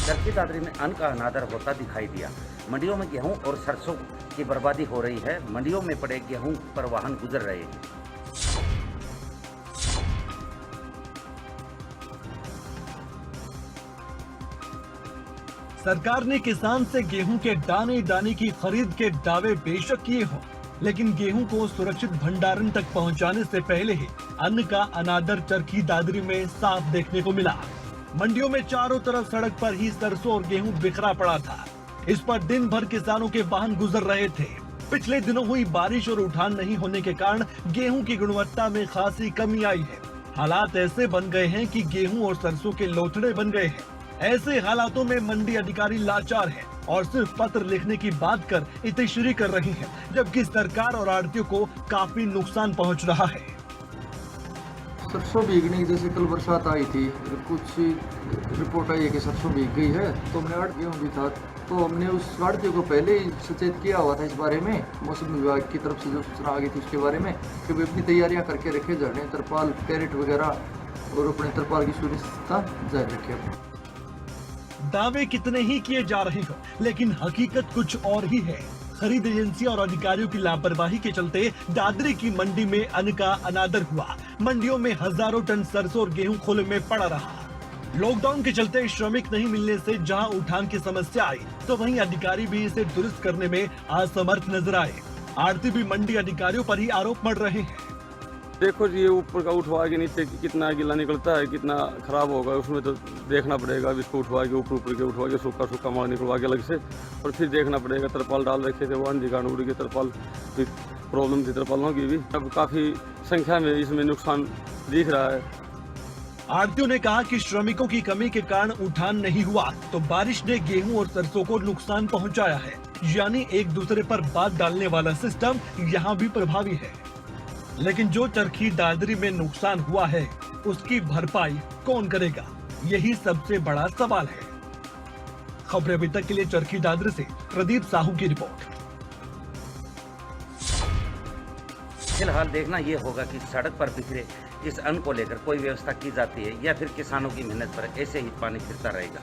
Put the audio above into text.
चरखी दादरी में अन्न का अनादर होता दिखाई दिया। मंडियों में गेहूं और सरसों की बर्बादी हो रही है। मंडियों में पड़े गेहूं पर वाहन गुजर रहे हैं। सरकार ने किसान से गेहूं के दाने दाने की खरीद के दावे बेशक किए हों, लेकिन गेहूं को सुरक्षित भंडारण तक पहुंचाने से पहले ही अन्न का अनादर चरखी दादरी में साफ देखने को मिला। मंडियों में चारों तरफ सड़क पर ही सरसों और गेहूं बिखरा पड़ा था। इस पर दिन भर किसानों के वाहन गुजर रहे थे। पिछले दिनों हुई बारिश और उठान नहीं होने के कारण गेहूं की गुणवत्ता में खासी कमी आई है। हालात ऐसे बन गए हैं कि गेहूं और सरसों के लोथड़े बन गए हैं। ऐसे हालातों में मंडी अधिकारी लाचार हैं और सिर्फ पत्र लिखने की बात कर इतिश्री कर रही हैं, जबकि सरकार और आढ़तियों को काफी नुकसान पहुंच रहा है। सरसों भीगने की जैसे कल बरसात आई थी, कुछ रिपोर्ट आई है कि सरसों भीग गई है, तो हमने आढ़तियों भी था, तो हमने उस आढ़तियों को पहले ही सचेत किया हुआ था इस बारे में। मौसम विभाग की तरफ से जो सूचना आ गई थी उसके बारे में कि वे अपनी तैयारियां करके रखे, झरने, तरपाल, कैरेट वगैरह और अपने तरपाल की सुरक्षितता जारी रखे। दावे कितने ही किए जा रहे हो, लेकिन हकीकत कुछ और ही है। खरीद एजेंसी और अधिकारियों की लापरवाही के चलते दादरी की मंडी में अन्न का अनादर हुआ। मंडियों में हजारों टन सरसों और गेहूं खोले में पड़ा रहा। लॉकडाउन के चलते श्रमिक नहीं मिलने से जहां उठान की समस्या आई, तो वहीं अधिकारी भी इसे दुरुस्त करने में असमर्थ नजर आए। आढ़ती भी मंडी अधिकारियों पर ही आरोप मढ़ रहे हैं। देखो जी, ये ऊपर का उठवा के नीचे कितना गीला निकलता है, कितना खराब होगा, उसमें तो देखना पड़ेगा। इसको उठवा के ऊपर के उठवा के सूखा सूखा माल निकलवा के अलग से, और फिर देखना पड़ेगा। तरपाल डाल रखे थे, वो आंधी गाड़ उड़ के तरपाल प्रॉब्लम थी तरपालों की भी। अब काफी संख्या में इसमें नुकसान दिख रहा है। आढ़तियों ने कहा कि श्रमिकों की कमी के कारण उठान नहीं हुआ, तो बारिश ने गेहूं और सरसों को नुकसान पहुंचाया है। यानी एक दूसरे पर बात डालने वाला सिस्टम यहाँ भी प्रभावी है। लेकिन जो चरखी दादरी में नुकसान हुआ है, उसकी भरपाई कौन करेगा, यही सबसे बड़ा सवाल है। खबरें अभी तक के लिए चरखी दादरी से प्रदीप साहू की रिपोर्ट। फिलहाल देखना ये होगा कि सड़क पर बिखरे इस अन्न को लेकर कोई व्यवस्था की जाती है या फिर किसानों की मेहनत पर ऐसे ही पानी फिरता रहेगा।